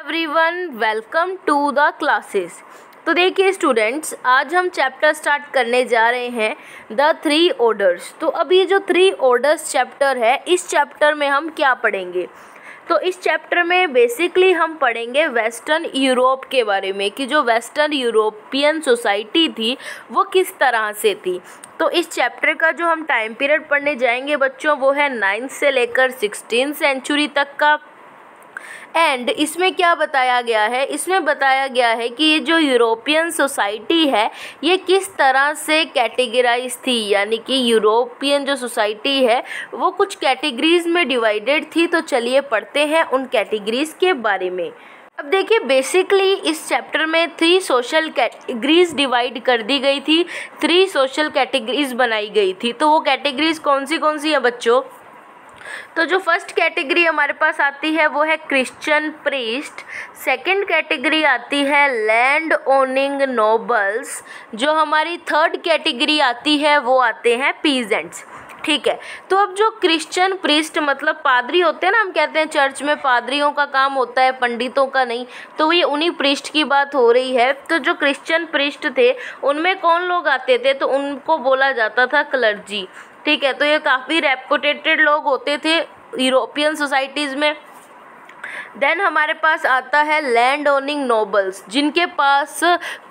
Everyone, welcome to the classes. तो देखिए students, आज हम चैप्टर स्टार्ट करने जा रहे हैं द थ्री ऑर्डर्स। तो अब ये जो थ्री ऑर्डर्स चैप्टर है, इस चैप्टर में हम क्या पढ़ेंगे? तो इस चैप्टर में बेसिकली हम पढ़ेंगे वेस्टर्न यूरोप के बारे में कि जो वेस्टर्न यूरोपियन सोसाइटी थी वो किस तरह से थी। तो इस चैप्टर का जो हम टाइम पीरियड पढ़ने जाएंगे बच्चों, वो है 9th से लेकर 16th सेंचुरी तक का। एंड इसमें क्या बताया गया है? इसमें बताया गया है कि ये जो यूरोपियन सोसाइटी है ये किस तरह से कैटेगराइज थी, यानी कि यूरोपियन जो सोसाइटी है वो कुछ कैटेगरीज में डिवाइडेड थी। तो चलिए पढ़ते हैं उन कैटेगरीज के बारे में। अब देखिए, बेसिकली इस चैप्टर में 3 सोशल कैटेगरीज डिवाइड कर दी गई थी, 3 सोशल कैटेगरीज बनाई गई थी। तो वो कैटेगरीज कौन सी है बच्चों? तो जो फर्स्ट कैटेगरी हमारे पास आती है वो है क्रिश्चियन प्रीस्ट। सेकंड कैटेगरी आती है लैंड ओनिंग नोबल्स। जो हमारी थर्ड कैटेगरी आती है वो आते हैं पीजेंट्स। ठीक है, तो अब जो क्रिश्चियन प्रीस्ट मतलब पादरी होते हैं ना, हम कहते हैं चर्च में पादरियों का काम होता है, पंडितों का नहीं। तो ये उन्हीं प्रीस्ट की बात हो रही है। तो जो क्रिश्चियन प्रीस्ट थे उनमें कौन लोग आते थे? तो उनको बोला जाता था क्लर्जी। ठीक है, तो ये काफ़ी रेपुटेटेड लोग होते थे यूरोपियन सोसाइटीज़ में। देन हमारे पास आता है लैंड ओनिंग नोबल्स, जिनके पास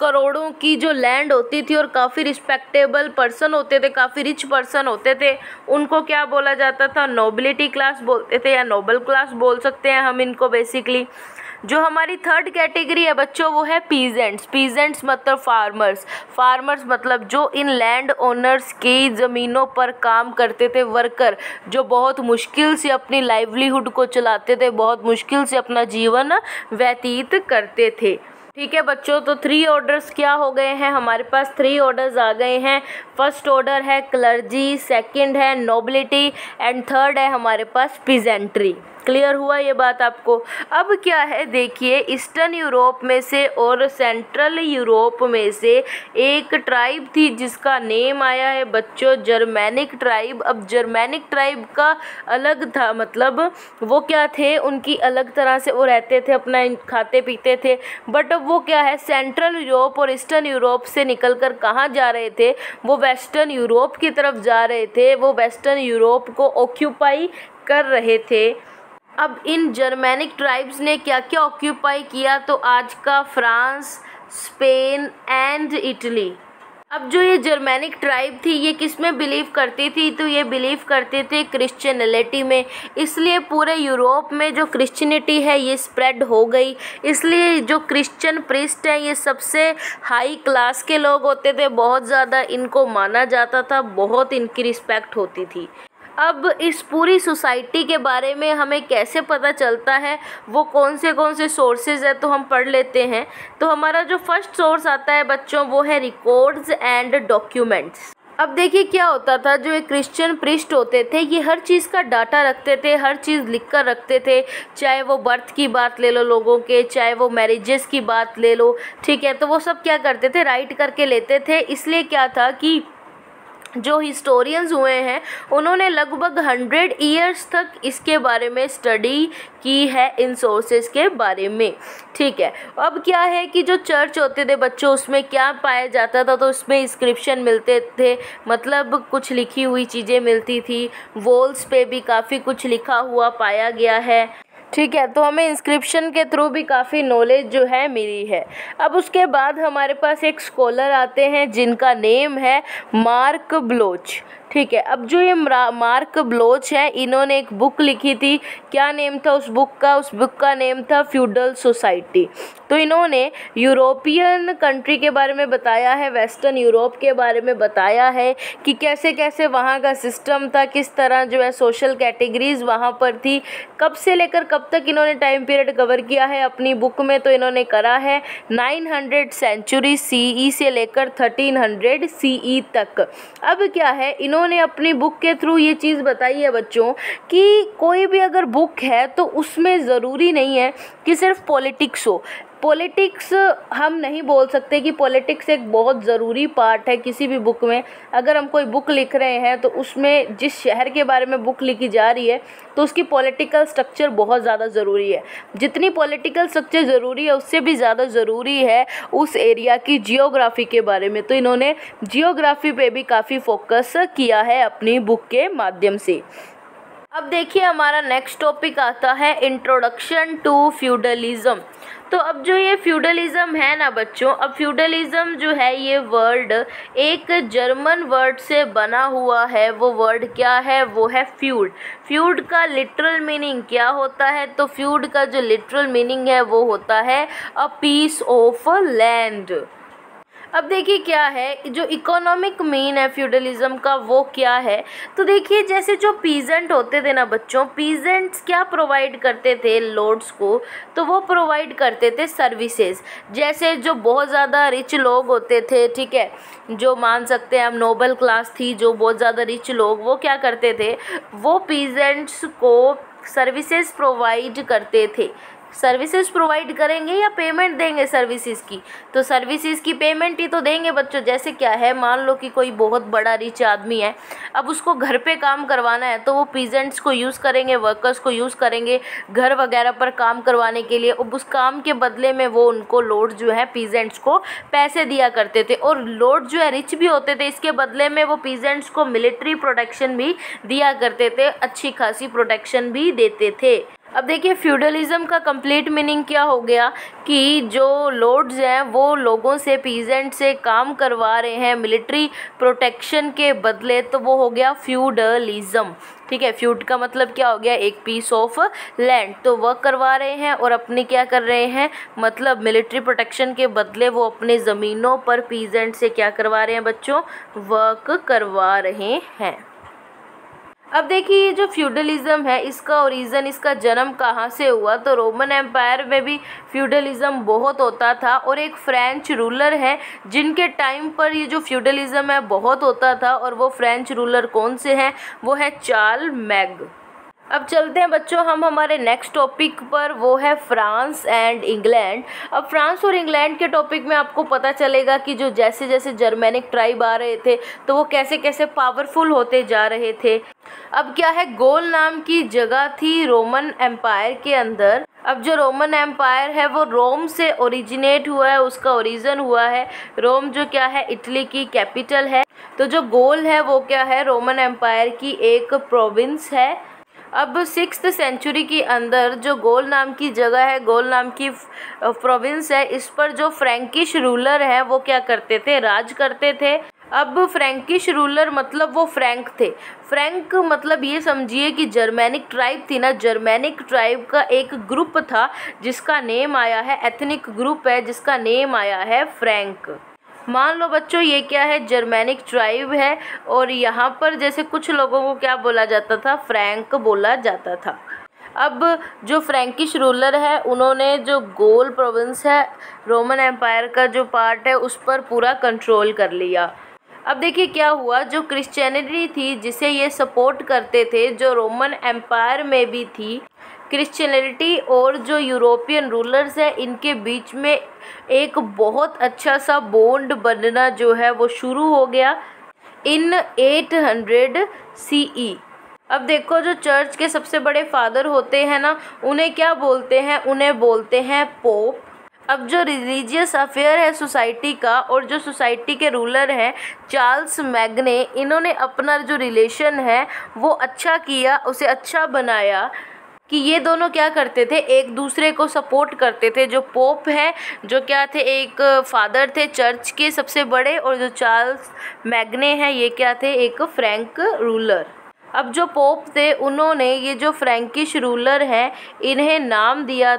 करोड़ों की जो लैंड होती थी और काफ़ी रिस्पेक्टेबल पर्सन होते थे, काफ़ी रिच पर्सन होते थे। उनको क्या बोला जाता था? नोबिलिटी क्लास बोलते थे, या नोबल क्लास बोल सकते हैं हम इनको बेसिकली। जो हमारी थर्ड कैटेगरी है बच्चों वो है पीजेंट्स। पीजेंट्स मतलब फार्मर्स। फार्मर्स मतलब जो इन लैंड ओनर्स की ज़मीनों पर काम करते थे, वर्कर, जो बहुत मुश्किल से अपनी लाइवलीहुड को चलाते थे, बहुत मुश्किल से अपना जीवन व्यतीत करते थे। ठीक है बच्चों, तो 3 ऑर्डर्स क्या हो गए हैं? हमारे पास 3 ऑर्डर्स आ गए हैं। फर्स्ट ऑर्डर है क्लर्जी, सेकंड है नोबिलिटी एंड थर्ड है हमारे पास पीजेंट्री। क्लियर हुआ ये बात आपको? अब क्या है देखिए, ईस्टर्न यूरोप में से और सेंट्रल यूरोप में से एक ट्राइब थी जिसका नेम आया है बच्चों जर्मैनिक ट्राइब। अब जर्मैनिक ट्राइब का अलग था, मतलब वो क्या थे, उनकी अलग तरह से वो रहते थे, अपना खाते पीते थे। बट अब वो क्या है, सेंट्रल यूरोप और ईस्टर्न यूरोप से निकलकर कहाँ जा रहे थे? वो वेस्टर्न यूरोप की तरफ जा रहे थे। वो वेस्टर्न यूरोप को ऑक्यूपाई कर रहे थे। अब इन जर्मैनिक ट्राइब्स ने क्या क्या ऑक्यूपाई किया? तो आज का फ्रांस, स्पेन एंड इटली। अब जो ये जर्मैनिक ट्राइब थी ये किस में बिलीव करती थी? तो ये बिलीव करते थे क्रिश्चियनिटी में। इसलिए पूरे यूरोप में जो क्रिश्चियनिटी है ये स्प्रेड हो गई। इसलिए जो क्रिश्चियन प्रीस्ट है ये सबसे हाई क्लास के लोग होते थे, बहुत ज़्यादा इनको माना जाता था, बहुत इनकी रिस्पेक्ट होती थी। अब इस पूरी सोसाइटी के बारे में हमें कैसे पता चलता है, वो कौन से सोर्सेज है, तो हम पढ़ लेते हैं। तो हमारा जो फर्स्ट सोर्स आता है बच्चों वो है रिकॉर्ड्स एंड डॉक्यूमेंट्स। अब देखिए क्या होता था, जो एक क्रिश्चियन प्रीस्ट होते थे ये हर चीज़ का डाटा रखते थे, हर चीज़ लिख कर रखते थे। चाहे वो बर्थ की बात ले लो लोगों के, चाहे वो मैरिजेस की बात ले लो, ठीक है, तो वो सब क्या करते थे, राइट करके लेते थे। इसलिए क्या था कि जो हिस्टोरियंस हुए हैं उन्होंने लगभग 100 ईयर्स तक इसके बारे में स्टडी की है, इन सोर्सेज के बारे में। ठीक है, अब क्या है कि जो चर्च होते थे बच्चों उसमें क्या पाया जाता था? तो उसमें इंस्क्रिप्शन मिलते थे, मतलब कुछ लिखी हुई चीज़ें मिलती थी। वॉल्स पे भी काफ़ी कुछ लिखा हुआ पाया गया है। ठीक है, तो हमें इंस्क्रिप्शन के थ्रू भी काफ़ी नॉलेज जो है मिली है। अब उसके बाद हमारे पास एक स्कॉलर आते हैं जिनका नेम है मार्क ब्लोच। ठीक है, अब जो ये मार्क ब्लोच है इन्होंने एक बुक लिखी थी। क्या नेम था उस बुक का? उस बुक का नेम था फ्यूडल सोसाइटी। तो इन्होंने यूरोपियन कंट्री के बारे में बताया है, वेस्टर्न यूरोप के बारे में बताया है कि कैसे कैसे वहाँ का सिस्टम था, किस तरह जो है सोशल कैटेगरीज वहाँ पर थी, कब से लेकर कब तक इन्होंने टाइम पीरियड कवर किया है अपनी बुक में। तो इन्होंने करा है 900 सेंचुरी CE से लेकर 1300 CE तक। अब क्या है, इन्होंने अपनी बुक के थ्रू ये चीज़ बताई है बच्चों कि कोई भी अगर बुक है तो उसमें ज़रूरी नहीं है कि सिर्फ पॉलिटिक्स हो। पॉलिटिक्स हम नहीं बोल सकते कि पॉलिटिक्स एक बहुत ज़रूरी पार्ट है किसी भी बुक में। अगर हम कोई बुक लिख रहे हैं तो उसमें जिस शहर के बारे में बुक लिखी जा रही है तो उसकी पॉलिटिकल स्ट्रक्चर बहुत ज़्यादा ज़रूरी है। जितनी पॉलिटिकल स्ट्रक्चर ज़रूरी है उससे भी ज़्यादा ज़रूरी है उस एरिया की जियोग्राफी के बारे में। तो इन्होंने जियोग्राफी पे भी काफ़ी फोकस किया है अपनी बुक के माध्यम से। अब देखिए हमारा नेक्स्ट टॉपिक आता है इंट्रोडक्शन टू फ्यूडलिज्म। तो अब जो ये फ्यूडलिज्म है ना बच्चों, अब फ्यूडलिज्म जो है ये वर्ड एक जर्मन वर्ड से बना हुआ है। वो वर्ड क्या है? वो है फ्यूड। फ्यूड का लिटरल मीनिंग क्या होता है? तो फ्यूड का जो लिटरल मीनिंग है वो होता है अ पीस ऑफ लैंड। अब देखिए क्या है जो इकोनॉमिक मीन है फ्यूडलिज्म का वो क्या है। तो देखिए जैसे जो पीजेंट होते थे ना बच्चों, पीजेंट्स क्या प्रोवाइड करते थे लॉर्ड्स को? तो वो प्रोवाइड करते थे सर्विसेज। जैसे जो बहुत ज़्यादा रिच लोग होते थे, ठीक है, जो मान सकते हैं हम नोबल क्लास थी, जो बहुत ज़्यादा रिच लोग, वो क्या करते थे? वो पीजेंट्स को सर्विसेज प्रोवाइड करते थे। सर्विसेज प्रोवाइड करेंगे या पेमेंट देंगे सर्विसेज की? तो सर्विसेज की पेमेंट ही तो देंगे बच्चों। जैसे क्या है, मान लो कि कोई बहुत बड़ा रिच आदमी है, अब उसको घर पे काम करवाना है तो वो पीजेंट्स को यूज़ करेंगे, वर्कर्स को यूज़ करेंगे घर वगैरह पर काम करवाने के लिए। अब उस काम के बदले में वो उनको लॉर्ड जो है पीजेंट्स को पैसे दिया करते थे। और लॉर्ड जो है रिच भी होते थे, इसके बदले में वो पीजेंट्स को मिलिट्री प्रोटेक्शन भी दिया करते थे, अच्छी खासी प्रोटेक्शन भी देते थे। अब देखिए फ्यूडलिज्म का कंप्लीट मीनिंग क्या हो गया कि जो लॉर्ड्स हैं वो लोगों से, पीजेंट से काम करवा रहे हैं मिलिट्री प्रोटेक्शन के बदले, तो वो हो गया फ्यूडलिज्म। ठीक है, फ्यूड का मतलब क्या हो गया? एक पीस ऑफ लैंड। तो वर्क करवा रहे हैं और अपने क्या कर रहे हैं, मतलब मिलिट्री प्रोटेक्शन के बदले वो अपने ज़मीनों पर पीजेंट से क्या करवा रहे हैं बच्चों? वर्क करवा रहे हैं। अब देखिए ये जो फ्यूडलिज्म है इसका ओरिजिन, इसका जन्म कहाँ से हुआ? तो रोमन एम्पायर में भी फ्यूडलिज्म बहुत होता था और एक फ्रेंच रूलर है जिनके टाइम पर ये जो फ्यूडलिज्म है बहुत होता था। और वो फ्रेंच रूलर कौन से हैं? वो है चार्लमैग। अब चलते हैं बच्चों हम हमारे नेक्स्ट टॉपिक पर, वो है फ्रांस एंड इंग्लैंड। अब फ्रांस और इंग्लैंड के टॉपिक में आपको पता चलेगा कि जो जैसे जैसे जर्मेनिक ट्राइब आ रहे थे तो वो कैसे कैसे पावरफुल होते जा रहे थे। अब क्या है, गोल नाम की जगह थी रोमन एम्पायर के अंदर। अब जो रोमन एम्पायर है वो रोम से ओरिजिनेट हुआ है, उसका ओरिजिन हुआ है। रोम जो क्या है, इटली की कैपिटल है। तो जो गोल है वो क्या है, रोमन एम्पायर की एक प्रोविंस है। अब 6th सेंचुरी के अंदर जो गोल नाम की जगह है, गोल नाम की प्रोविंस है, इस पर जो फ्रैंकिश रूलर है वो क्या करते थे? राज करते थे। अब फ्रैंकिश रूलर मतलब वो फ्रैंक थे। फ्रैंक मतलब ये समझिए कि जर्मेनिक ट्राइब थी ना, जर्मेनिक ट्राइब का एक ग्रुप था जिसका नेम आया है, एथनिक ग्रुप है जिसका नेम आया है फ्रैंक। मान लो बच्चों ये क्या है, जर्मेनिक ट्राइब है और यहाँ पर जैसे कुछ लोगों को क्या बोला जाता था? फ्रैंक बोला जाता था। अब जो फ्रैंकिश रूलर है उन्होंने जो गोल प्रोविंस है रोमन एम्पायर का जो पार्ट है उस पर पूरा कंट्रोल कर लिया। अब देखिए क्या हुआ, जो क्रिश्चियनिटी थी जिसे ये सपोर्ट करते थे, जो रोमन एम्पायर में भी थी क्रिश्चियनिटी, और जो यूरोपियन रूलर्स है इनके बीच में एक बहुत अच्छा सा बॉन्ड बनना जो है वो शुरू हो गया इन 800 CE। अब देखो जो चर्च के सबसे बड़े फादर होते हैं ना, उन्हें क्या बोलते हैं? उन्हें बोलते हैं पोप। अब जो रिलीजियस अफेयर है सोसाइटी का, और जो सोसाइटी के रूलर हैं चार्ल्स मैगने, इन्होंने अपना जो रिलेशन है वो अच्छा किया, उसे अच्छा बनाया कि ये दोनों क्या करते थे? एक दूसरे को सपोर्ट करते थे। जो पोप है जो क्या थे? एक फादर थे चर्च के सबसे बड़े, और जो चार्ल्स मैगने हैं ये क्या थे? एक फ्रैंक रूलर। अब जो पोप थे उन्होंने ये जो फ्रैंकिश रूलर हैं इन्हें नेम दिया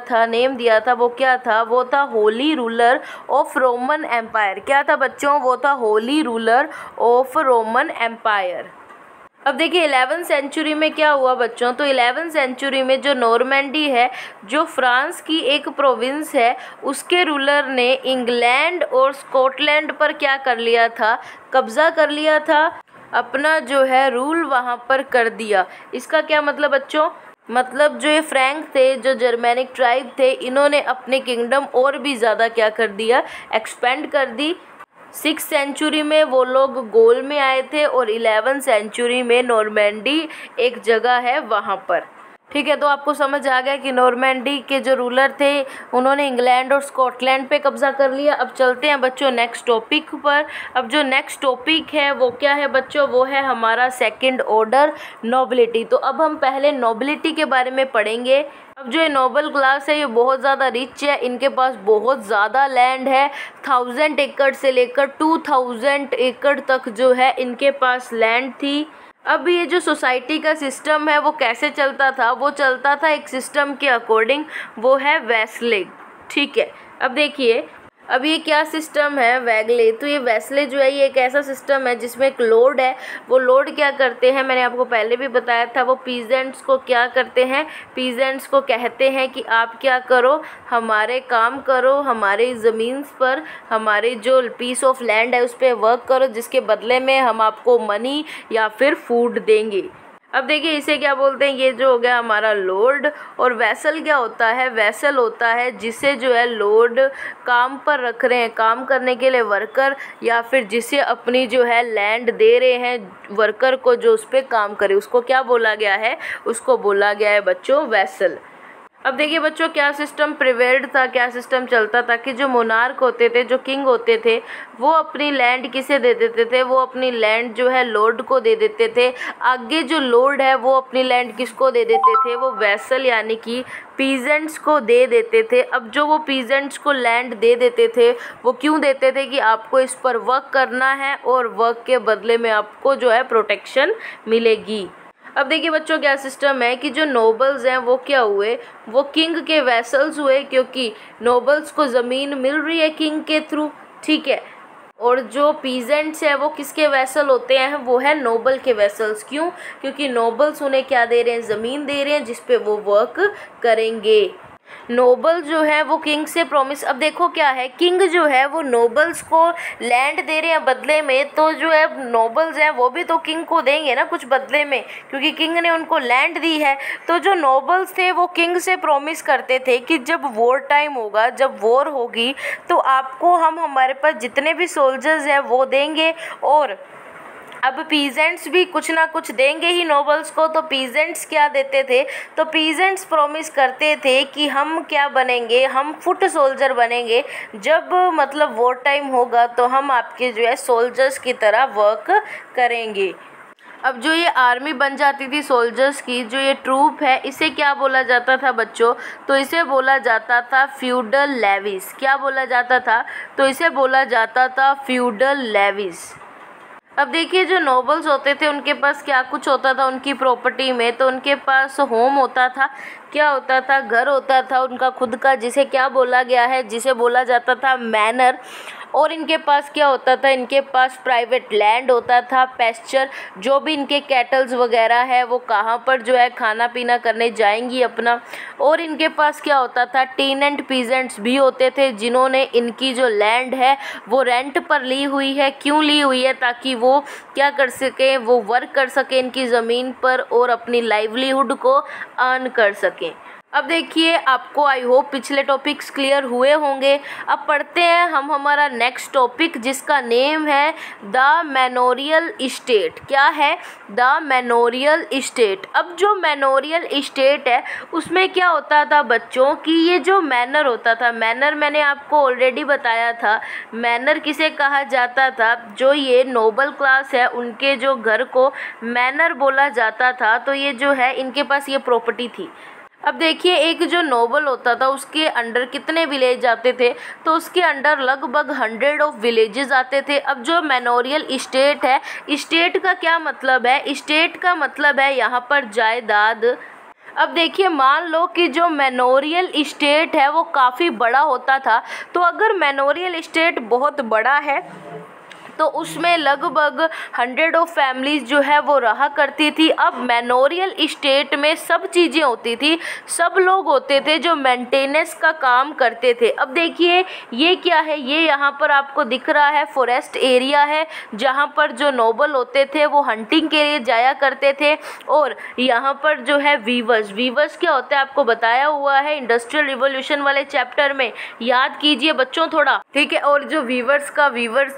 था, वो क्या था? वो था holy ruler of Roman empire. क्या था बच्चों? वो था holy ruler of Roman empire. अब देखिए 11th सेंचुरी में क्या हुआ बच्चों? तो 11th सेंचुरी में जो नॉर्मैंडी है, जो फ्रांस की एक प्रोविंस है, उसके रूलर ने इंग्लैंड और स्कॉटलैंड पर क्या कर लिया था? कब्जा कर लिया था, अपना जो है रूल वहाँ पर कर दिया। इसका क्या मतलब बच्चों? मतलब जो ये फ्रैंक थे, जो जर्मेनिक ट्राइब थे, इन्होंने अपने किंगडम और भी ज़्यादा क्या कर दिया, एक्सपेंड कर दी। 6th सेंचुरी में वो लोग गोल में आए थे और 11th सेंचुरी में नॉर्मैंडी एक जगह है वहाँ पर। ठीक है, तो आपको समझ आ गया कि नॉर्मैंडी के जो रूलर थे उन्होंने इंग्लैंड और स्कॉटलैंड पे कब्जा कर लिया। अब चलते हैं बच्चों नेक्स्ट टॉपिक पर। अब जो नेक्स्ट टॉपिक है वो क्या है बच्चों, वो है हमारा सेकंड ऑर्डर नोबिलिटी। तो अब हम पहले नोबिलिटी के बारे में पढ़ेंगे। अब जो ये नोबल क्लास है ये बहुत ज़्यादा रिच है, इनके पास बहुत ज़्यादा लैंड है। 1000 एकड़ से लेकर 2000 एकड़ तक जो है इनके पास लैंड थी। अब ये जो सोसाइटी का सिस्टम है वो कैसे चलता था, वो चलता था एक सिस्टम के अकॉर्डिंग, वो है वैसले। ठीक है, अब देखिए अब ये क्या सिस्टम है वैगले। तो ये वैसले जो है ये एक ऐसा सिस्टम है जिसमें एक लॉर्ड है। वो लॉर्ड क्या करते हैं, मैंने आपको पहले भी बताया था, वो पीजेंट्स को क्या करते हैं, पीजेंट्स को कहते हैं कि आप क्या करो, हमारे काम करो, हमारे ज़मीन पर, हमारे जो पीस ऑफ लैंड है उस पर वर्क करो, जिसके बदले में हम आपको मनी या फिर फूड देंगे। अब देखिए इसे क्या बोलते हैं, ये जो हो गया हमारा लॉर्ड। और वैसल क्या होता है, वैसल होता है जिसे जो है लॉर्ड काम पर रख रहे हैं, काम करने के लिए वर्कर, या फिर जिसे अपनी जो है लैंड दे रहे हैं वर्कर को जो उस पर काम करे, उसको क्या बोला गया है, उसको बोला गया है बच्चों वैसल। अब देखिए बच्चों क्या सिस्टम प्रिवेल्ड था, क्या सिस्टम चलता था कि जो मोनार्क होते थे, जो किंग होते थे, वो अपनी लैंड किसे दे देते थे, वो अपनी लैंड जो है लॉर्ड को दे देते थे। आगे जो लॉर्ड है वो अपनी लैंड किसको दे देते थे, वो वैसल यानी कि पीजेंट्स को दे देते थे। अब जो वो पीजेंट्स को लैंड दे देते थे वो क्यों देते थे, कि आपको इस पर वर्क करना है और वर्क के बदले में आपको जो है प्रोटेक्शन मिलेगी। अब देखिए बच्चों क्या सिस्टम है कि जो नोबल्स हैं वो क्या हुए, वो किंग के वैसल्स हुए, क्योंकि नोबल्स को ज़मीन मिल रही है किंग के थ्रू। ठीक है, और जो पीजेंट्स हैं वो किसके वैसल होते हैं, वो है नोबल के वैसल्स। क्यों, क्योंकि नोबल्स उन्हें क्या दे रहे हैं, ज़मीन दे रहे हैं जिस पे वो वर्क करेंगे। नोबल जो है वो किंग से प्रॉमिस, अब देखो क्या है, किंग जो है वो नोबल्स को लैंड दे रहे हैं बदले में, तो जो है नोबल्स हैं वो भी तो किंग को देंगे ना कुछ बदले में, क्योंकि किंग ने उनको लैंड दी है। तो जो नोबल्स थे वो किंग से प्रॉमिस करते थे कि जब वॉर टाइम होगा, जब वॉर होगी, तो आपको हम हमारे पास जितने भी सोल्जर्स हैं वो देंगे। और अब पीजेंट्स भी कुछ ना कुछ देंगे ही नोबल्स को। तो पीजेंट्स क्या देते थे, तो पीजेंट्स प्रॉमिस करते थे कि हम क्या बनेंगे, हम फुट सोल्जर बनेंगे, जब मतलब वॉर टाइम होगा तो हम आपके जो है सोल्जर्स की तरह वर्क करेंगे। अब जो ये आर्मी बन जाती थी सोल्जर्स की, जो ये ट्रूप है, इसे क्या बोला जाता था बच्चों, तो इसे बोला जाता था फ्यूडल लेविस। क्या बोला जाता था, तो इसे बोला जाता था फ्यूडल लेविस। अब देखिए जो नोबल्स होते थे उनके पास क्या कुछ होता था उनकी प्रॉपर्टी में, तो उनके पास होम होता था, क्या होता था, घर होता था उनका खुद का, जिसे क्या बोला गया है, जिसे बोला जाता था मैनर। और इनके पास क्या होता था, इनके पास प्राइवेट लैंड होता था, पेस्चर, जो भी इनके कैटल्स वगैरह है वो कहाँ पर जो है खाना पीना करने जाएंगी अपना। और इनके पास क्या होता था, टेनेंट पीजेंट्स भी होते थे, जिन्होंने इनकी जो लैंड है वो रेंट पर ली हुई है। क्यों ली हुई है, ताकि वो क्या कर सकें, वो वर्क कर सकें इनकी ज़मीन पर और अपनी लाइवलीहुड को अर्न कर सकें। अब देखिए आपको आई होप पिछले टॉपिक्स क्लियर हुए होंगे। अब पढ़ते हैं हम हमारा नेक्स्ट टॉपिक, जिसका नेम है द मैनोरियल इस्टेट। क्या है, द मैनोरियल इस्टेट। अब जो मैनोरियल इस्टेट है उसमें क्या होता था बच्चों, कि ये जो मैनर होता था, मैनर मैंने आपको ऑलरेडी बताया था, मैनर किसे कहा जाता था, जो ये नोबल क्लास है उनके जो घर को मैनर बोला जाता था। तो ये जो है इनके पास ये प्रॉपर्टी थी। अब देखिए एक जो नोबल होता था उसके अंडर कितने विलेज आते थे, तो उसके अंडर लगभग 100 ऑफ विलेजेस आते थे। अब जो मैनोरियल इस्टेट है, इस्टेट का क्या मतलब है, इस्टेट का मतलब है यहाँ पर जायदाद। अब देखिए मान लो कि जो मैनोरियल इस्टेट है वो काफ़ी बड़ा होता था, तो अगर मैनोरियल इस्टेट बहुत बड़ा है तो उसमें लगभग 100 ऑफ फैमिलीज जो है वो रहा करती थी। अब मैनोरियल इस्टेट में सब चीज़ें होती थी, सब लोग होते थे जो मेंटेनेंस का काम करते थे। अब देखिए ये क्या है, ये यहाँ पर आपको दिख रहा है फॉरेस्ट एरिया है, जहाँ पर जो नोबल होते थे वो हंटिंग के लिए जाया करते थे। और यहाँ पर जो है वीवर्स क्या होता है आपको बताया हुआ है इंडस्ट्रियल रिवोल्यूशन वाले चैप्टर में, याद कीजिए बच्चों थोड़ा, ठीक है। और जो वीवर्स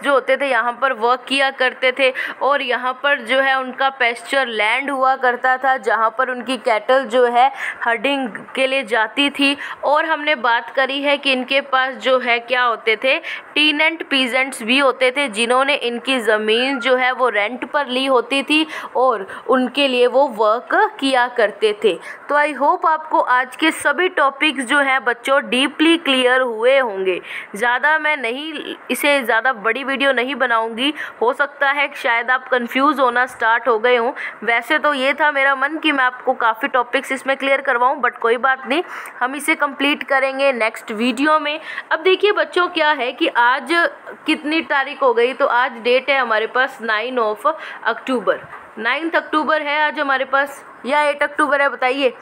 जो होते थे यहाँ पर वर्क किया करते थे, और यहाँ पर जो है उनका पेस्चर लैंड हुआ करता था जहाँ पर उनकी कैटल जो है हर्डिंग के लिए जाती थी। और हमने बात करी है कि इनके पास जो है क्या होते थे, टीनेंट पीजेंट्स भी होते थे जिन्होंने इनकी ज़मीन जो है वो रेंट पर ली होती थी और उनके लिए वो वर्क किया करते थे। तो आई होप आपको आज के सभी टॉपिक्स जो है बच्चों डीपली क्लियर हुए होंगे। ज़्यादा मैं नहीं इसे ज़्यादा बड़ी वीडियो नहीं बनाऊंगी, हो सकता है शायद आप कंफ्यूज होना स्टार्ट हो गए हों। वैसे तो ये था मेरा मन कि मैं आपको काफ़ी टॉपिक्स इसमें क्लियर करवाऊं, बट कोई बात नहीं, हम इसे कंप्लीट करेंगे नेक्स्ट वीडियो में। अब देखिए बच्चों क्या है कि आज कितनी तारीख हो गई, तो आज डेट है हमारे पास 9 अक्टूबर। 9 अक्टूबर है आज हमारे पास या 8 अक्टूबर है, बताइए।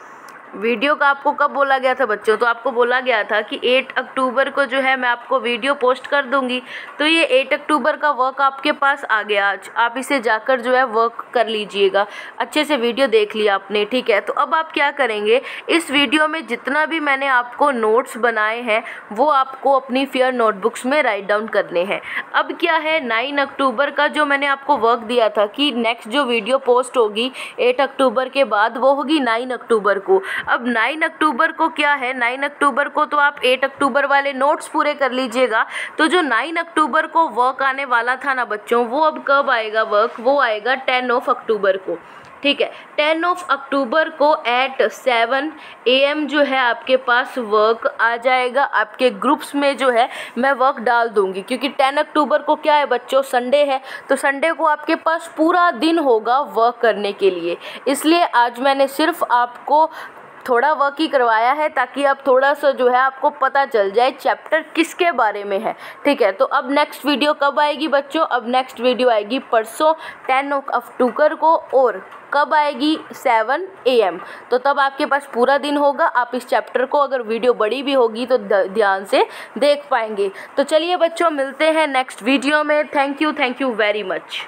वीडियो का आपको कब बोला गया था बच्चों, तो आपको बोला गया था कि 8 अक्टूबर को जो है मैं आपको वीडियो पोस्ट कर दूंगी। तो ये 8 अक्टूबर का वर्क आपके पास आ गया आज, आप इसे जाकर जो है वर्क कर लीजिएगा। अच्छे से वीडियो देख लिया आपने, ठीक है। तो अब आप क्या करेंगे, इस वीडियो में जितना भी मैंने आपको नोट्स बनाए हैं वो आपको अपनी फेयर नोटबुक्स में राइट डाउन करने हैं। अब क्या है, 9 अक्टूबर का जो मैंने आपको वर्क दिया था कि नेक्स्ट जो वीडियो पोस्ट होगी 8 अक्टूबर के बाद वो होगी 9 अक्टूबर को। अब 9 अक्टूबर को क्या है, 9 अक्टूबर को तो आप 8 अक्टूबर वाले नोट्स पूरे कर लीजिएगा। तो जो 9 अक्टूबर को वर्क आने वाला था ना बच्चों, वो अब कब आएगा वर्क, वो आएगा 10 अक्टूबर को, ठीक है। 10 अक्टूबर को एट 7 AM जो है आपके पास वर्क आ जाएगा। आपके ग्रुप्स में जो है मैं वर्क डाल दूंगी, क्योंकि 10 अक्टूबर को क्या है बच्चों, संडे है, तो संडे को आपके पास पूरा दिन होगा वर्क करने के लिए। इसलिए आज मैंने सिर्फ आपको थोड़ा वर्क ही करवाया है ताकि आप थोड़ा सा जो है आपको पता चल जाए चैप्टर किसके बारे में है, ठीक है। तो अब नेक्स्ट वीडियो कब आएगी बच्चों, अब नेक्स्ट वीडियो आएगी परसों 10 अक्टूबर को, और कब आएगी 7 AM। तो तब आपके पास पूरा दिन होगा, आप इस चैप्टर को अगर वीडियो बड़ी भी होगी तो ध्यान से देख पाएंगे। तो चलिए बच्चों मिलते हैं नेक्स्ट वीडियो में। Thank you very much.